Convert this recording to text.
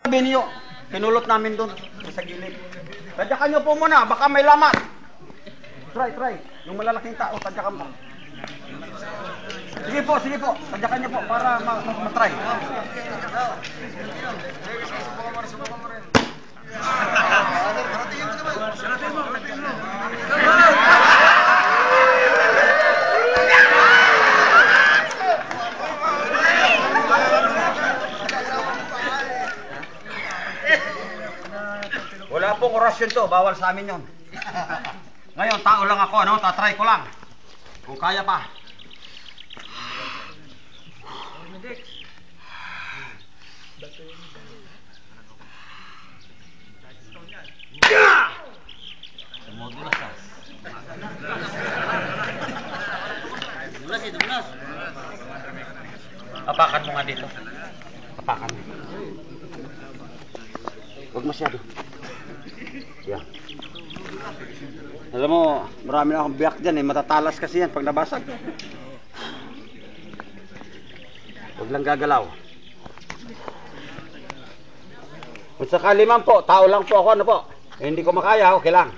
Sabi niyo, pinulot namin doon sa gilid. Tadyakan niyo po muna, baka may laman. Try. Yung malalaking tao, tadyakan mo. Sige po. Tadyakan niyo po para matry. Wala pong orasyon to, bawal sa amin yon. Ngayon, tao lang ako, ano? Tatry ko lang. Kung kaya pa. Apakan mo nga dito. Apakan mo. Huwag masyado. Yan. Alam mo, marami na akong biyak dyan eh. Matatalas kasi yan pag nabasag. Huwag lang gagalaw. Kung sakali man po, tao lang po ako, ano po. Eh, hindi ko makaya, okay lang.